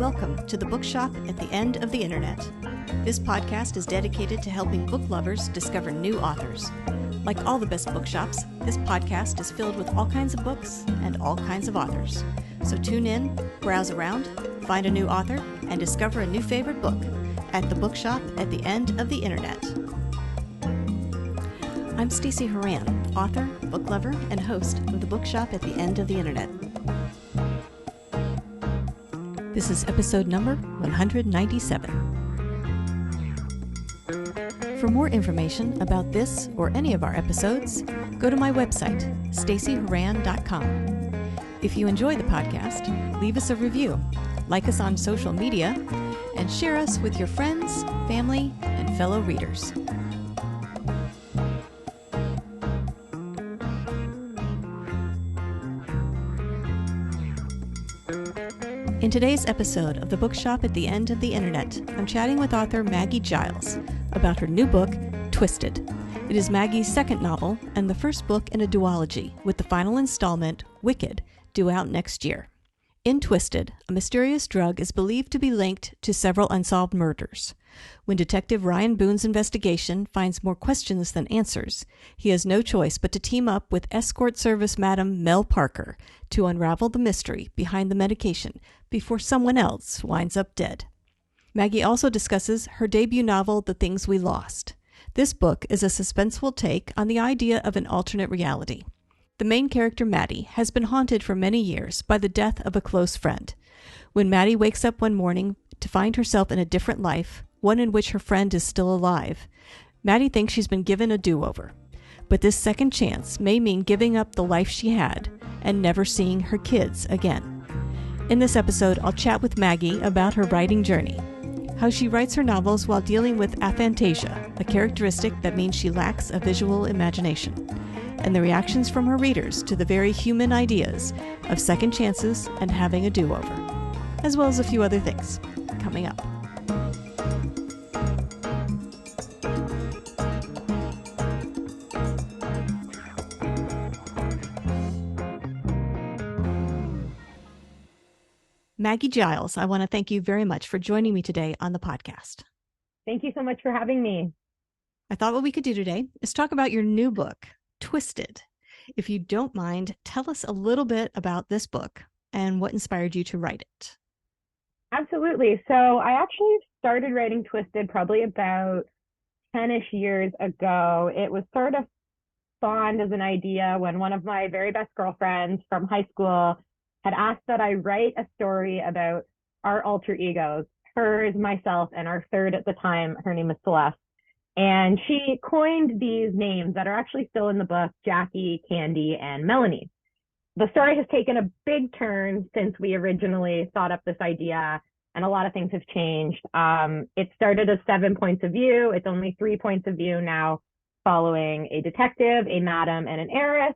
Welcome to the Bookshop at the End of the Internet. This podcast is dedicated to helping book lovers discover new authors. Like all the best bookshops, this podcast is filled with all kinds of books and all kinds of authors. So tune in, browse around, find a new author, and discover a new favorite book at the Bookshop at the End of the Internet. I'm Stacey Horan, author, book lover, and host of the Bookshop at the End of the Internet. This is episode number 197. For more information about this or any of our episodes, go to my website, staceyhoran.com. If you enjoy the podcast, leave us a review, like us on social media, and share us with your friends, family, and fellow readers. In today's episode of the Bookshop at the End of the Internet, I'm chatting with author Maggie Giles about her new book, Twisted. It is Maggie's second novel and the first book in a duology, with the final installment, Wicked, due out next year. In Twisted, a mysterious drug is believed to be linked to several unsolved murders. When Detective Ryan Boone's investigation finds more questions than answers, he has no choice but to team up with escort service Madam Mel Parker to unravel the mystery behind the medication before someone else winds up dead. Maggie also discusses her debut novel, The Things We Lost. This book is a suspenseful take on the idea of an alternate reality. The main character, Maddie, has been haunted for many years by the death of a close friend. When Maddie wakes up one morning to find herself in a different life, one in which her friend is still alive, Maddie thinks she's been given a do-over. But this second chance may mean giving up the life she had and never seeing her kids again. In this episode, I'll chat with Maggie about her writing journey, how she writes her novels while dealing with aphantasia, a characteristic that means she lacks a visual imagination, and the reactions from her readers to the very human ideas of second chances and having a do-over, as well as a few other things coming up. Maggie Giles, I want to thank you very much for joining me today on the podcast. Thank you so much for having me. I thought what we could do today is talk about your new book, Twisted. If you don't mind, tell us a little bit about this book and what inspired you to write it. Absolutely. So I actually started writing Twisted probably about 10-ish years ago. It was sort of spawned as an idea when one of my very best girlfriends from high school had asked that I write a story about our alter egos, hers, myself, and our third at the time, her name is Celeste. And she coined these names that are actually still in the book, Jackie, Candy, and Melanie. The story has taken a big turn since we originally thought up this idea, and a lot of things have changed. It started as 7 points of view. It's only 3 points of view now, following a detective, a madam, and an heiress.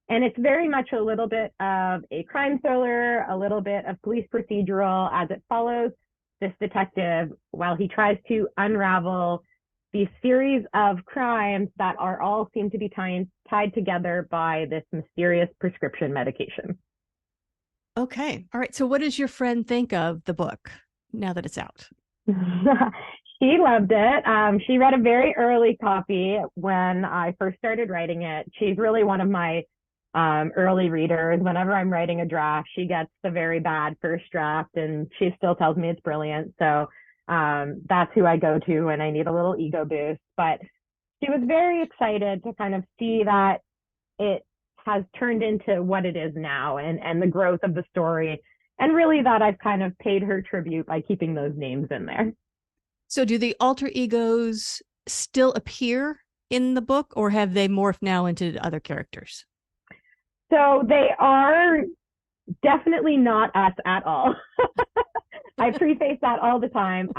And it's very much a little bit of a crime thriller, a little bit of police procedural, as it follows this detective while he tries to unravel these series of crimes that are all seem to be tied together by this mysterious prescription medication. Okay. All right. So what does your friend think of the book now that it's out? She loved it. She read a very early copy when I first started writing it. She's really one of my early readers. Whenever I'm writing a draft, she gets the very bad first draft and she still tells me it's brilliant. So that's who I go to when I need a little ego boost. But she was very excited to kind of see that it has turned into what it is now and the growth of the story. And really that I've kind of paid her tribute by keeping those names in there. So do the alter egos still appear in the book, or have they morphed now into other characters? So they are definitely not us at all. I preface that all the time.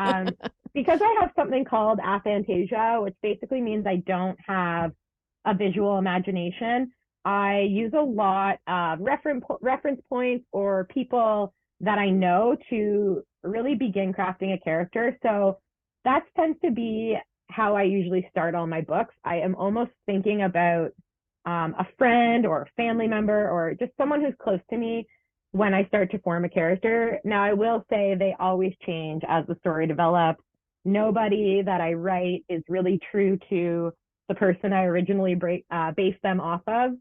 Because I have something called aphantasia, which basically means I don't have a visual imagination. I use a lot of reference points or people that I know to really begin crafting a character. So that tends to be how I usually start all my books. I am almost thinking about a friend or a family member or just someone who's close to me when I start to form a character. Now, I will say they always change as the story develops. Nobody that I write is really true to the person I originally based them off of,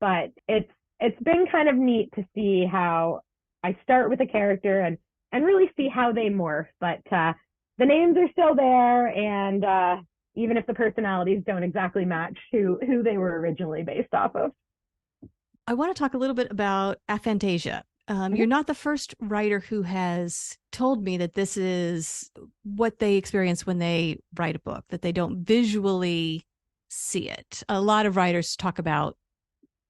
but it's been kind of neat to see how I start with a character and really see how they morph. But the names are still there, and even if the personalities don't exactly match who they were originally based off of. I want to talk a little bit about aphantasia. You're not the first writer who has told me that this is what they experience when they write a book, that they don't visually see it. A lot of writers talk about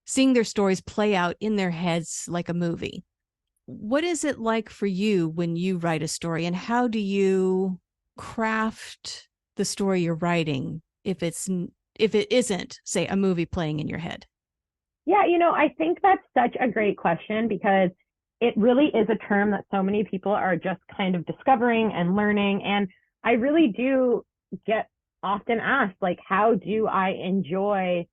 seeing their stories play out in their heads like a movie. What is it like for you when you write a story, and how do you craft the story you're writing if it isn't, say, a movie playing in your head? Yeah, I think that's such a great question because it really is a term that so many people are just kind of discovering and learning. And I really do get often asked, like, how do I enjoy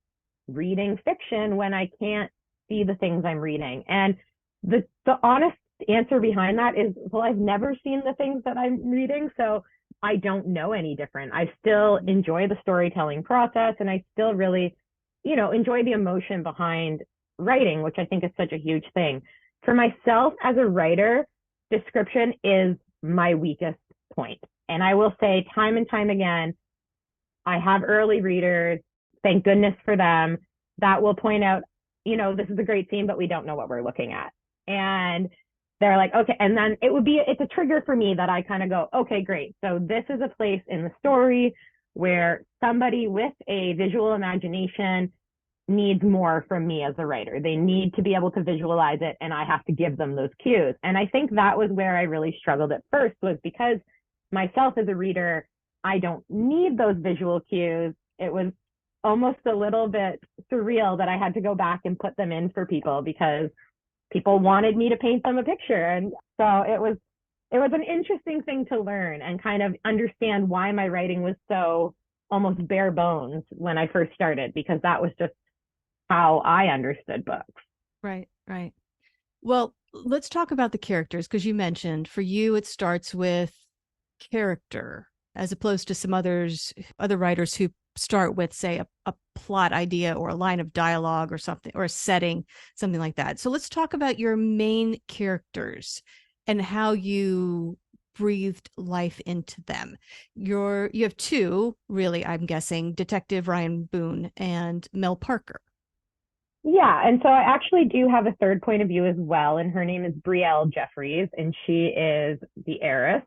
reading fiction when I can't see the things I'm reading? And the honest answer behind that is, well, I've never seen the things that I'm reading, so I don't know any different. I still enjoy the storytelling process, and I still really, enjoy the emotion behind writing, which I think is such a huge thing. For myself as a writer, description is my weakest point. And I will say time and time again, I have early readers, thank goodness for them, that will point out, this is a great scene, but we don't know what we're looking at. And they're like, okay. And then it's a trigger for me that I kind of go, okay, great. So this is a place in the story where somebody with a visual imagination needs more from me as a writer. They need to be able to visualize it, and I have to give them those cues. And I think that was where I really struggled at first, was because myself as a reader, I don't need those visual cues. It was almost a little bit surreal that I had to go back and put them in for people because people wanted me to paint them a picture. And so it was an interesting thing to learn and kind of understand why my writing was so almost bare bones when I first started, because that was just how I understood books. Right, right. Well, let's talk about the characters, because you mentioned for you it starts with character as opposed to some other writers who start with, say, a plot idea or a line of dialogue or something, or a setting, something like that. So let's talk about your main characters and how you breathed life into them. You have two, really, I'm guessing, Detective Ryan Boone and Mel Parker. Yeah, and so I actually do have a third point of view as well, and her name is Brielle Jeffries, and she is the heiress.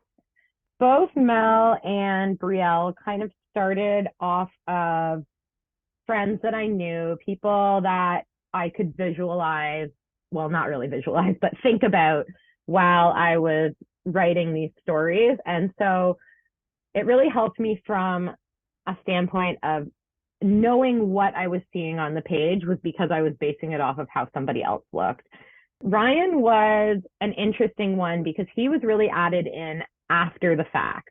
Both Mel and Brielle kind of started off of friends that I knew, people that I could visualize, well, not really visualize, but think about while I was writing these stories. And so it really helped me from a standpoint of knowing what I was seeing on the page was because I was basing it off of how somebody else looked. Ryan was an interesting one because he was really added in after the fact.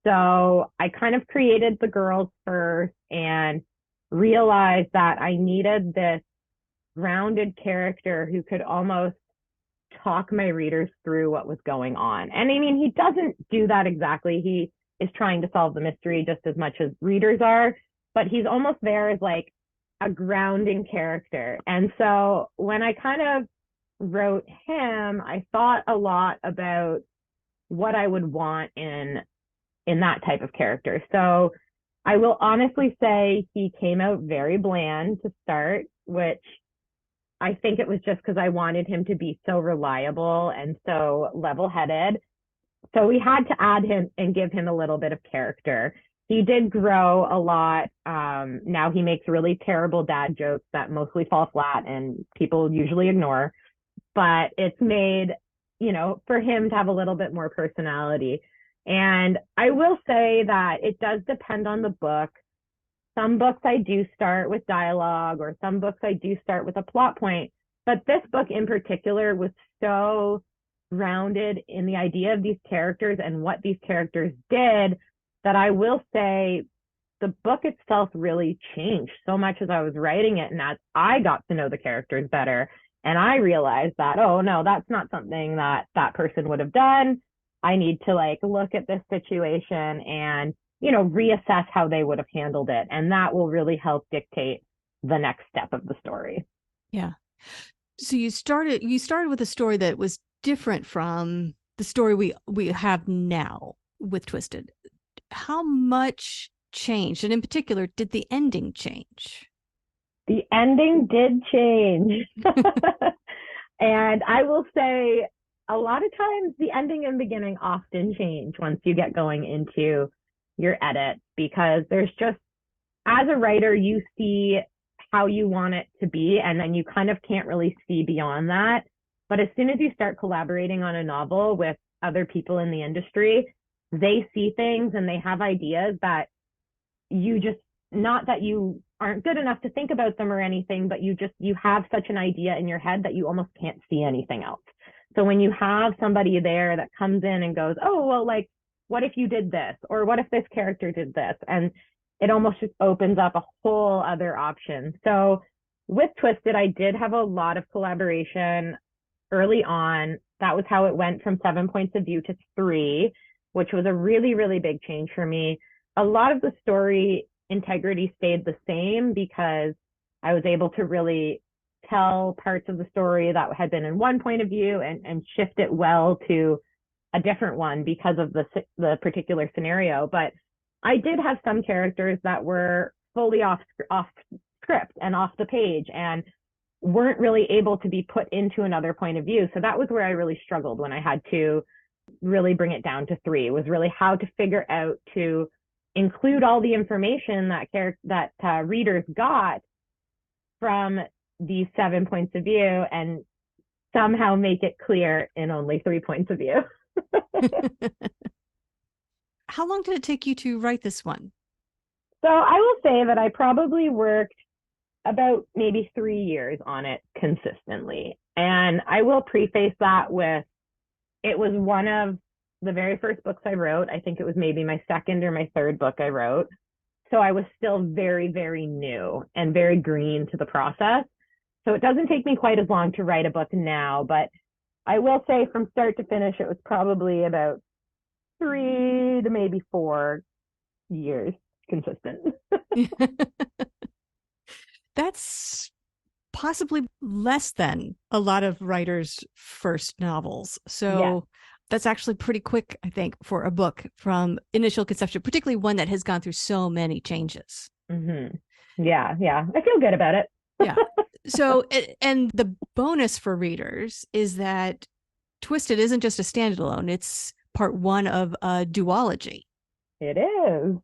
So I kind of created the girls first and realized that I needed this grounded character who could almost talk my readers through what was going on. And I mean, he doesn't do that exactly. He is trying to solve the mystery just as much as readers are, but he's almost there as like a grounding character. And so when I kind of wrote him, I thought a lot about what I would want in that type of character. So I will honestly say he came out very bland to start, which I think it was just because I wanted him to be so reliable and so level-headed. So we had to add him and give him a little bit of character. He did grow a lot. Now he makes really terrible dad jokes that mostly fall flat and people usually ignore. But it's made, for him to have a little bit more personality. And I will say that it does depend on the book. Some books I do start with dialogue, or some books I do start with a plot point. But this book in particular was so grounded in the idea of these characters and what these characters did that I will say the book itself really changed so much as I was writing it and as I got to know the characters better. And I realized that, oh no, that's not something that that person would have done. I need to like look at this situation and, reassess how they would have handled it. And that will really help dictate the next step of the story. Yeah. So you started with a story that was different from the story we have now with Twisted. How much changed? And in particular, did the ending change? The ending did change. And I will say a lot of times the ending and beginning often change once you get going into your edit, because there's just, as a writer, you see how you want it to be, and then you kind of can't really see beyond that. But as soon as you start collaborating on a novel with other people in the industry, they see things and they have ideas that you just, not that you aren't good enough to think about them or anything, but you have such an idea in your head that you almost can't see anything else. So when you have somebody there that comes in and goes, oh, well, like, what if you did this? Or what if this character did this? And it almost just opens up a whole other option. So with Twisted, I did have a lot of collaboration early on. That was how it went from 7 points of view to 3, which was a really, really big change for me. A lot of the story integrity stayed the same because I was able to really tell parts of the story that had been in one point of view and shift it well to a different one because of the particular scenario. But I did have some characters that were fully off script and off the page and weren't really able to be put into another point of view. So that was where I really struggled when I had to really bring it down to 3, was really how to figure out to include all the information that readers got from these 7 points of view and somehow make it clear in only 3 points of view. How long did it take you to write this one? So I will say that I probably worked about maybe 3 years on it consistently. And I will preface that with, it was one of the very first books I wrote. I think it was maybe my second or my third book I wrote. So I was still very, very new and very green to the process. So it doesn't take me quite as long to write a book now, but I will say from start to finish, it was probably about 3 to maybe 4 years consistent. That's possibly less than a lot of writers' first novels. So yeah. That's actually pretty quick, I think, for a book from initial conception, particularly one that has gone through so many changes. Mm-hmm. Yeah. I feel good about it. Yeah. So, and the bonus for readers is that Twisted isn't just a standalone, it's part 1 of a duology. It is.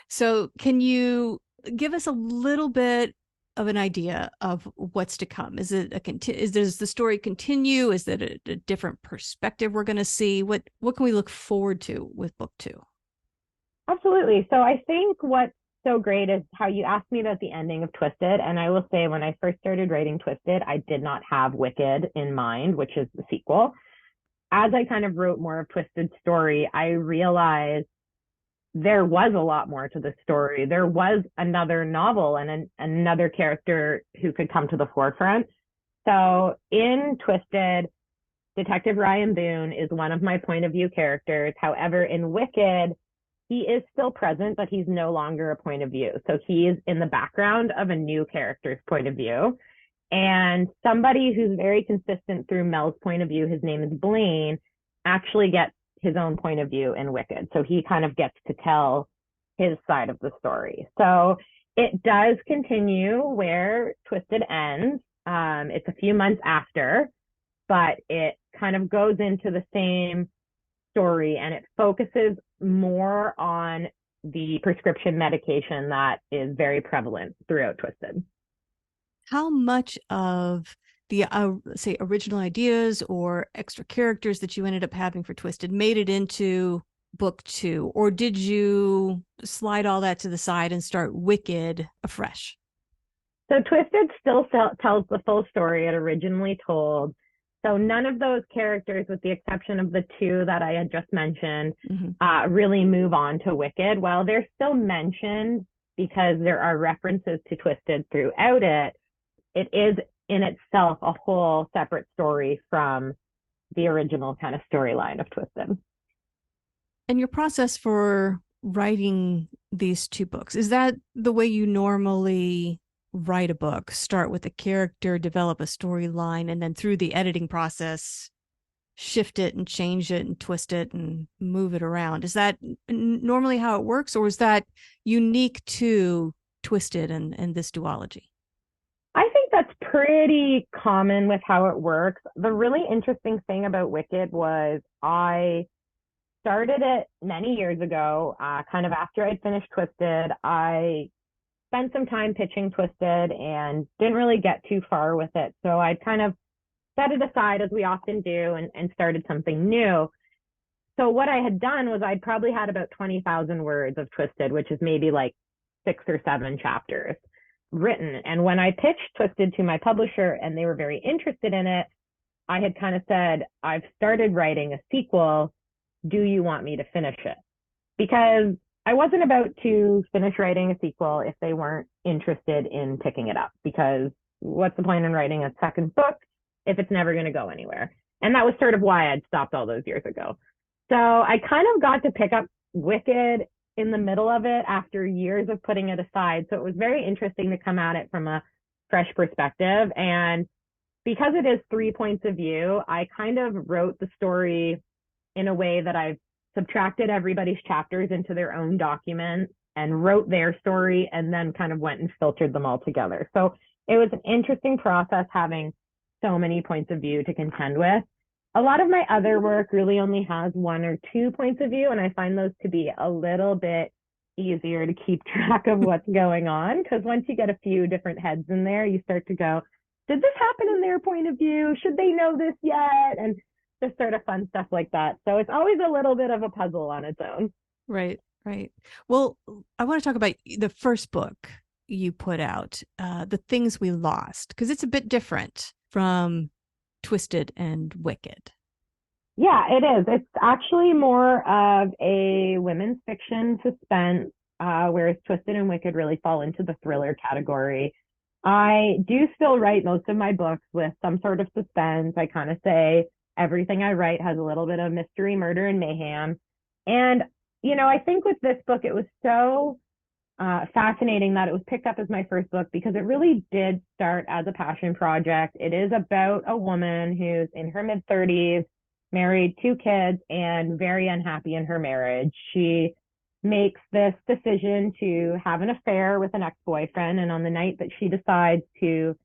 So can you give us a little bit of an idea of what's to come? Does the story continue? Is it a different perspective we're going to see? What can we look forward to with book 2? Absolutely. So I think what's so great is how you asked me about the ending of Twisted. And I will say, when I first started writing Twisted, I did not have Wicked in mind, which is the sequel. As I kind of wrote more of Twisted's story, I realized there was a lot more to the story. There was another novel and another character who could come to the forefront. So in Twisted, Detective Ryan Boone is one of my point of view characters. However, in Wicked, he is still present, but he's no longer a point of view. So he is in the background of a new character's point of view. And somebody who's very consistent through Mel's point of view, his name is Blaine, actually gets his own point of view in Wicked. So he kind of gets to tell his side of the story. So it does continue where Twisted ends. It's a few months after, but it kind of goes into the same story, and it focuses more on the prescription medication that is very prevalent throughout Twisted. How much of the say original ideas or extra characters that you ended up having for Twisted made it into book 2, or did you slide all that to the side and start Wicked afresh? So Twisted still tells the full story it originally told. So none of those characters, with the exception of the 2 that I had just mentioned, really move on to Wicked. Well, they're still mentioned because there are references to Twisted throughout it. It is in itself a whole separate story from the original kind of storyline of Twisted. And your process for writing these two books, is that the way you normally write a book? Start with a character, develop a storyline, and then through the editing process, shift it and change it and twist it and move it around. Is that normally how it works, or is that unique to Twisted and this duology? I think that's pretty common with how it works. The really interesting thing about Wicked was I started it many years ago, kind of after I'd finished Twisted. I spent some time pitching Twisted and didn't really get too far with it. So I'd kind of set it aside, as we often do, and started something new. So what I had done was I'd probably had about 20,000 words of Twisted, which is maybe like 6 or 7 chapters written. And when I pitched Twisted to my publisher and they were very interested in it, I had kind of said, I've started writing a sequel. Do you want me to finish it? Because I wasn't about to finish writing a sequel if they weren't interested in picking it up, because what's the point in writing a second book if it's never going to go anywhere? And that was sort of why I'd stopped all those years ago. So I kind of got to pick up Wicked in the middle of it after years of putting it aside. So it was very interesting to come at it from a fresh perspective. And because it is 3 points of view, I kind of wrote the story in a way that I've subtracted everybody's chapters into their own document and wrote their story, and then kind of went and filtered them all together. So it was an interesting process having so many points of view to contend with. A lot of my other work really only has 1 or 2 points of view, and I find those to be a little bit easier to keep track of what's going on, because once you get a few different heads in there, you start to go, did this happen in their point of view? Should they know this yet? And just sort of fun stuff like that. So it's always a little bit of a puzzle on its own. Right, right. Well, I want to talk about the first book you put out, The Things We Lost, because it's a bit different from Twisted and Wicked. Yeah, it is. It's actually more of a women's fiction suspense, whereas Twisted and Wicked really fall into the thriller category. I do still write most of my books with some sort of suspense. I kind of say everything I write has a little bit of mystery, murder, and mayhem. And, I think with this book, it was so fascinating that it was picked up as my first book, because it really did start as a passion project. It is about a woman who's in her mid-30s, married, 2 kids, and very unhappy in her marriage. She makes this decision to have an affair with an ex-boyfriend, and on the night that she decides to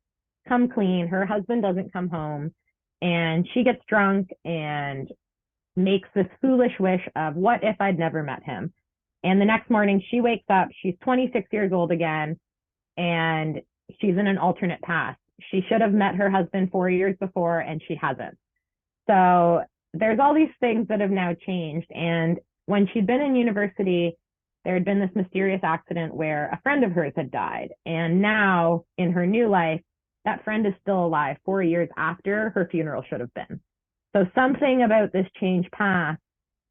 come clean, her husband doesn't come home, and she gets drunk and makes this foolish wish of, what if I'd never met him? And the next morning she wakes up, she's 26 years old again, and she's in an alternate past. She should have met her husband 4 years before, and she hasn't. So there's all these things that have now changed. And when she'd been in university, there had been this mysterious accident where a friend of hers had died. And now in her new life, that friend is still alive 4 years after her funeral should have been. So something about this changed path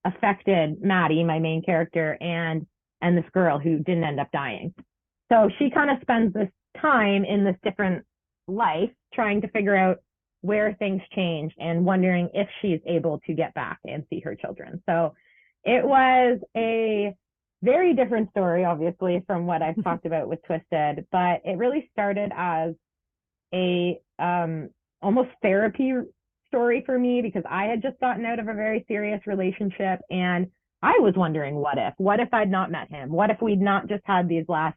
affected Maddie, my main character, and this girl who didn't end up dying. So she kind of spends this time in this different life trying to figure out where things changed and wondering if she's able to get back and see her children. So it was a very different story, obviously, from what I've talked about with Twisted, but it really started as a almost therapy story for me, because I had just gotten out of a very serious relationship, and I was wondering, what if I'd not met him? What if we'd not just had these last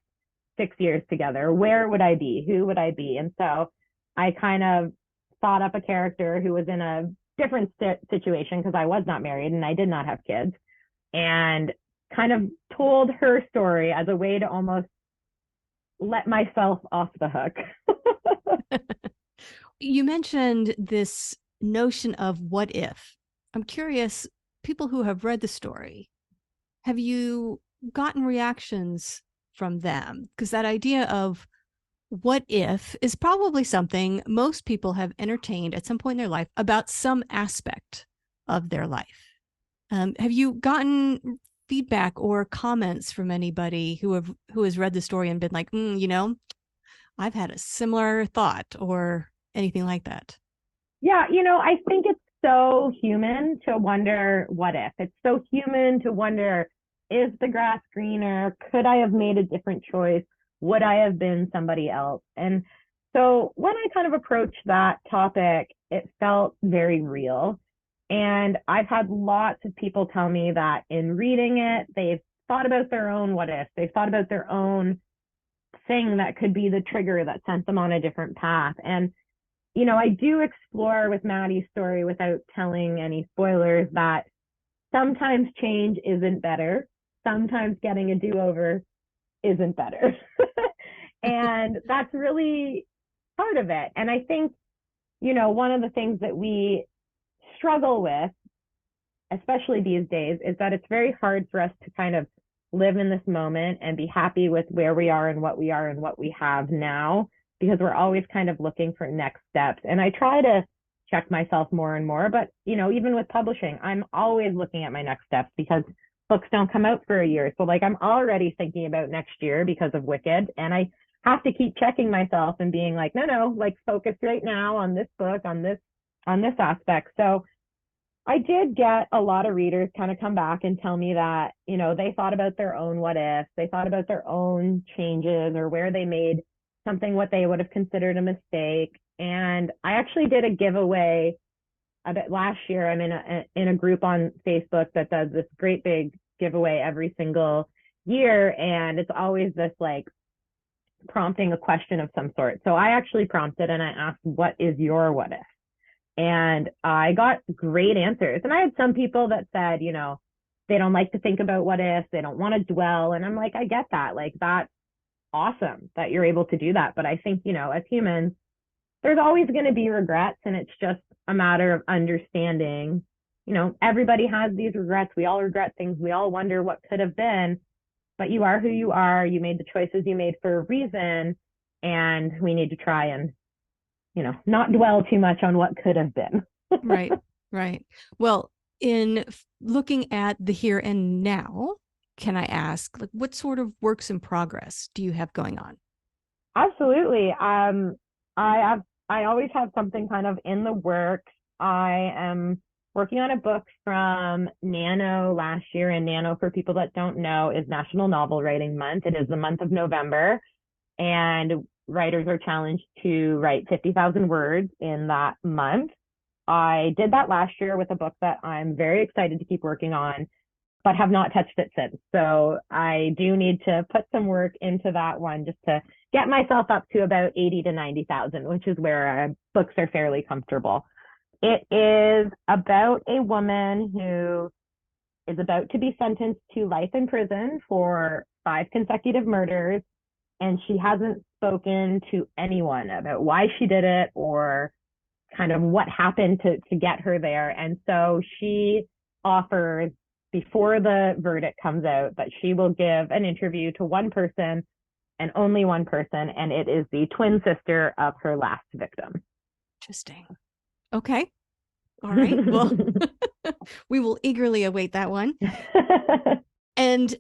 6 years together? Where would I be? Who would I be? And so I kind of thought up a character who was in a different situation, because I was not married and I did not have kids, and kind of told her story as a way to almost let myself off the hook. You mentioned this notion of what if. I'm curious, people who have read the story, have you gotten reactions from them? Because that idea of what if is probably something most people have entertained at some point in their life about some aspect of their life. Have you gotten feedback or comments from anybody who has read the story and been like, I've had a similar thought, or anything like that? Yeah, I think it's so human to wonder what if. It's so human to wonder, is the grass greener? Could I have made a different choice? Would I have been somebody else? And so when I kind of approached that topic, it felt very real. And I've had lots of people tell me that in reading it, they've thought about their own what if. They've thought about their own thing that could be the trigger that sent them on a different path. And I do explore with Maddie's story without telling any spoilers that sometimes change isn't better. Sometimes getting a do-over isn't better. And that's really part of it. And I think, one of the things that we struggle with, especially these days, is that it's very hard for us to kind of live in this moment and be happy with where we are and what we are and what we have now, because we're always kind of looking for next steps. And I try to check myself more and more, but even with publishing, I'm always looking at my next steps because books don't come out for a year. So like I'm already thinking about next year because of Wicked, and I have to keep checking myself and being like, no, like focus right now on this book, on this aspect. So I did get a lot of readers kind of come back and tell me that, they thought about their own what ifs, they thought about their own changes or where they made something what they would have considered a mistake. And I actually did a giveaway a bit last year. I'm in a group on Facebook that does this great big giveaway every single year. And it's always this like prompting a question of some sort. So I actually prompted and I asked, what is your what if? And I got great answers. And I had some people that said, they don't like to think about what if, they don't want to dwell. And I'm like, I get that. Like, that's awesome that you're able to do that. But I think, as humans, there's always going to be regrets. And it's just a matter of understanding, everybody has these regrets. We all regret things. We all wonder what could have been. But you are who you are. You made the choices you made for a reason. And we need to try and not dwell too much on what could have been. Right, right. Well, in looking at the here and now, can I ask, like, what sort of works in progress do you have going on? Absolutely. I always have something kind of in the works. I am working on a book from Nano last year, and Nano, for people that don't know, is National Novel Writing Month. It is the month of November, and writers are challenged to write 50,000 words in that month. I did that last year with a book that I'm very excited to keep working on, but have not touched it since. So I do need to put some work into that one just to get myself up to about 80 to 90,000, which is where books are fairly comfortable. It is about a woman who is about to be sentenced to life in prison for 5 consecutive murders, and she hasn't spoken to anyone about why she did it or kind of what happened to get her there. And so she offers, before the verdict comes out, that she will give an interview to one person and only one person, and it is the twin sister of her last victim. Interesting. Okay. All right. Well, we will eagerly await that one. And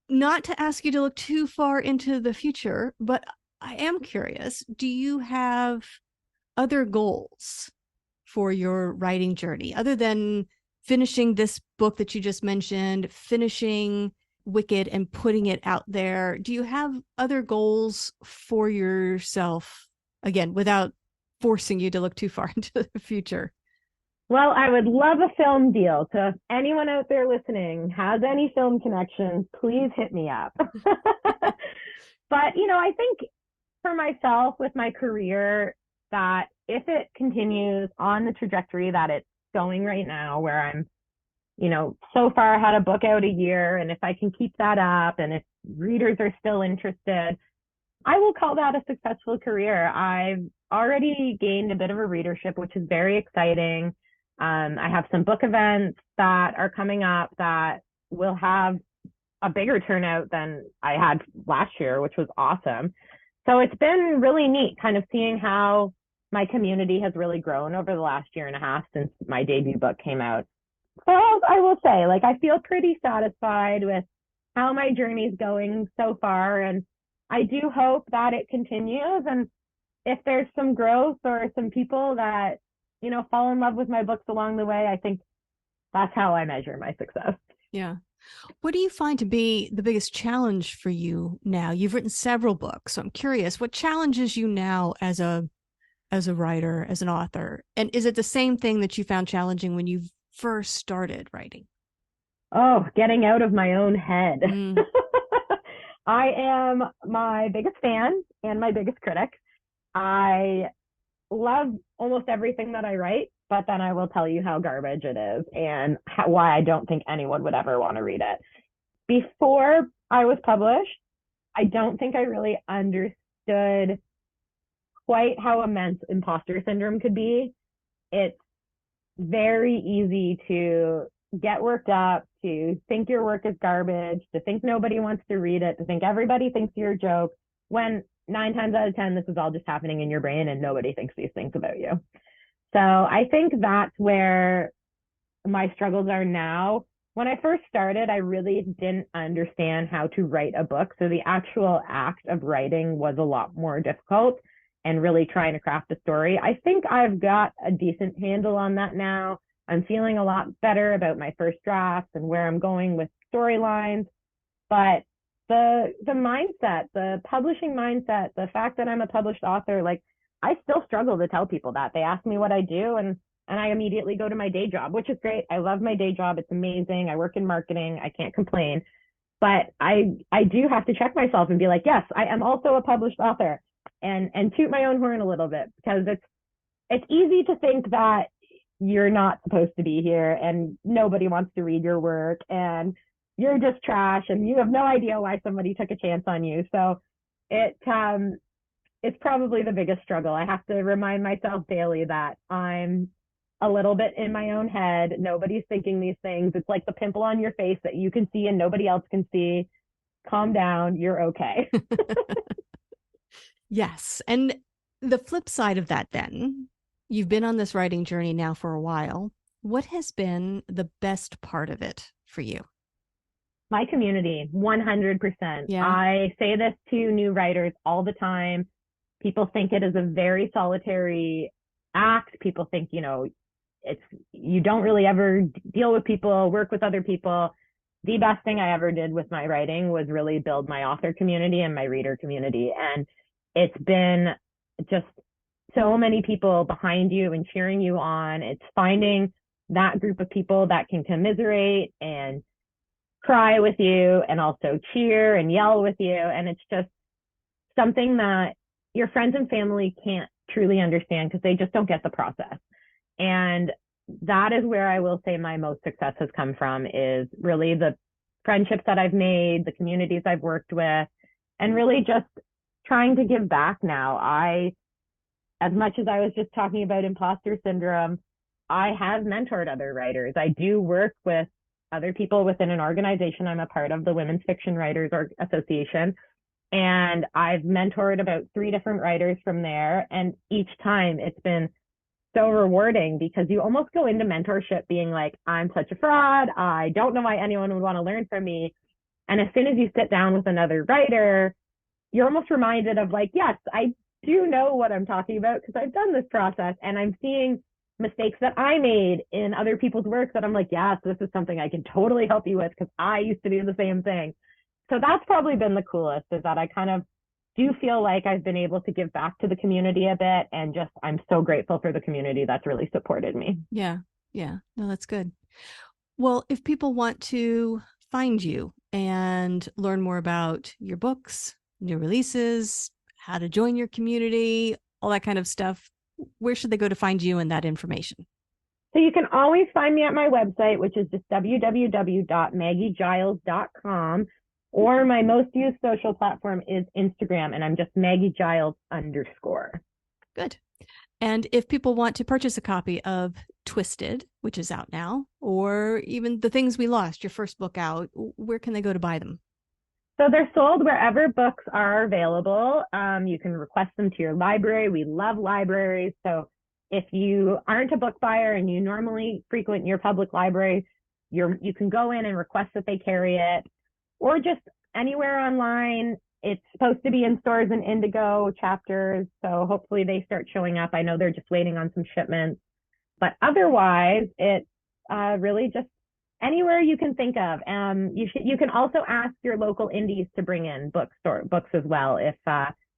not to ask you to look too far into the future, but I am curious, do you have other goals for your writing journey other than finishing this book that you just mentioned, finishing Wicked and putting it out there? Do you have other goals for yourself, again, without forcing you to look too far into the future? Well, I would love a film deal. So if anyone out there listening has any film connections, please hit me up. But, I think for myself with my career, that if it continues on the trajectory that it's going right now, where I'm, so far I had a book out a year, and if I can keep that up and if readers are still interested, I will call that a successful career. I've already gained a bit of a readership, which is very exciting. I have some book events that are coming up that will have a bigger turnout than I had last year, which was awesome. So it's been really neat kind of seeing how my community has really grown over the last year and a half since my debut book came out. So I will say, like, I feel pretty satisfied with how my journey's going so far. And I do hope that it continues. And if there's some growth or some people that, fall in love with my books along the way, I think that's how I measure my success. Yeah. What do you find to be the biggest challenge for you now? You've written several books, so I'm curious, what challenges you now as a writer, as an author? And is it the same thing that you found challenging when you first started writing? Oh, getting out of my own head. Mm, I am my biggest fan and my biggest critic. I love almost everything that I write, but then I will tell you how garbage it is and why I don't think anyone would ever want to read it. Before I was published, I don't think I really understood quite how immense imposter syndrome could be. It's very easy to get worked up, to think your work is garbage, to think nobody wants to read it, to think everybody thinks you're a joke, when 9 times out of 10, this is all just happening in your brain and nobody thinks these things about you. So I think that's where my struggles are now. When I first started, I really didn't understand how to write a book. So the actual act of writing was a lot more difficult and really trying to craft a story. I think I've got a decent handle on that now. I'm feeling a lot better about my first drafts and where I'm going with storylines. But the mindset, the publishing mindset, the fact that I'm a published author, like I still struggle to tell people that. They ask me what I do and I immediately go to my day job, which is great. I love my day job. It's amazing. I work in marketing. I can't complain. But I do have to check myself and be like, yes, I am also a published author, and toot my own horn a little bit, because it's easy to think that you're not supposed to be here and nobody wants to read your work and you're just trash and you have no idea why somebody took a chance on you. So it's probably the biggest struggle. I have to remind myself daily that I'm a little bit in my own head. Nobody's thinking these things. It's like the pimple on your face that you can see and nobody else can see. Calm down. You're okay. yes. And the flip side of that, then, you've been on this writing journey now for a while. What has been the best part of it for you? My community, 100%. Yeah. I say this to new writers all the time. People think it is a very solitary act. People think, you don't really ever deal with people, work with other people. The best thing I ever did with my writing was really build my author community and my reader community. And it's been just so many people behind you and cheering you on. It's finding that group of people that can commiserate and cry with you and also cheer and yell with you. And it's just something that your friends and family can't truly understand because they just don't get the process. And that is where I will say my most success has come from, is really the friendships that I've made, the communities I've worked with, and really just trying to give back now. As much as I was just talking about imposter syndrome, I have mentored other writers. I do work with other people within an organization I'm a part of, the Women's Fiction Writers Association. And I've mentored about 3 different writers from there. And each time it's been so rewarding, because you almost go into mentorship being like, I'm such a fraud. I don't know why anyone would want to learn from me. And as soon as you sit down with another writer, you're almost reminded of like, yes, I do know what I'm talking about because I've done this process and I'm seeing mistakes that I made in other people's work that I'm like, yes, this is something I can totally help you with because I used to do the same thing. So that's probably been the coolest, is that I kind of do feel like I've been able to give back to the community a bit, and just I'm so grateful for the community that's really supported me. Yeah. Yeah. No, that's good. Well, if people want to find you and learn more about your books, new releases, how to join your community, all that kind of stuff, where should they go to find you and that information? So you can always find me at my website, which is just www.maggiegiles.com, or my most used social platform is Instagram, and I'm just Maggie Giles _. Good. And if people want to purchase a copy of Twisted, which is out now, or even The Things We Lost, your first book out, where can they go to buy them? So they're sold wherever books are available. You can request them to your library. We love libraries. So if you aren't a book buyer and you normally frequent your public library, you can go in and request that they carry it, or just anywhere online. It's supposed to be in stores in Indigo chapters, so hopefully they start showing up. I know they're just waiting on some shipments. But otherwise, it's really just anywhere you can think of. You can also ask your local indies to bring in books as well if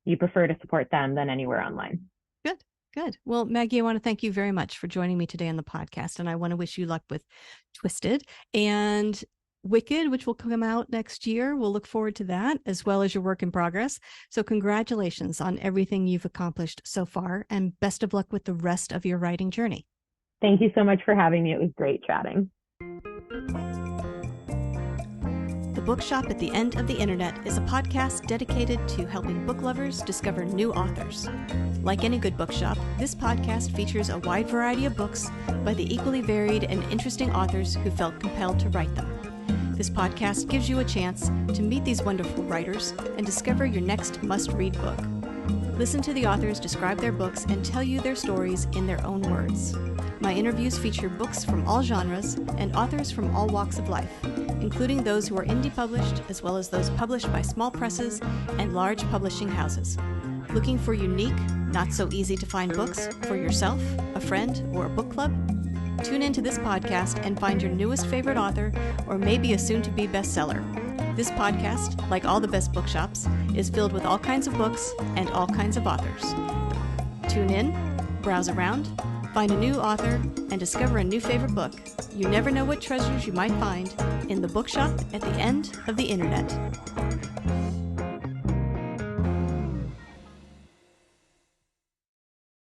you prefer to support them than anywhere online. Good, good. Well, Maggie, I want to thank you very much for joining me today on the podcast, and I want to wish you luck with Twisted and Wicked, which will come out next year. We'll look forward to that, as well as your work in progress. So congratulations on everything you've accomplished so far, and best of luck with the rest of your writing journey. Thank you so much for having me. It was great chatting. The Bookshop at the End of the Internet is a podcast dedicated to helping book lovers discover new authors. Like any good bookshop, this podcast features a wide variety of books by the equally varied and interesting authors who felt compelled to write them. This podcast gives you a chance to meet these wonderful writers and discover your next must-read book. Listen to the authors describe their books and tell you their stories in their own words. My interviews feature books from all genres and authors from all walks of life, including those who are indie published, as well as those published by small presses and large publishing houses. Looking for unique, not so easy to find books for yourself, a friend, or a book club? Tune into this podcast and find your newest favorite author, or maybe a soon-to-be bestseller. This podcast, like all the best bookshops, is filled with all kinds of books and all kinds of authors. Tune in, browse around, find a new author, and discover a new favorite book. You never know what treasures you might find in the Bookshop at the End of the Internet.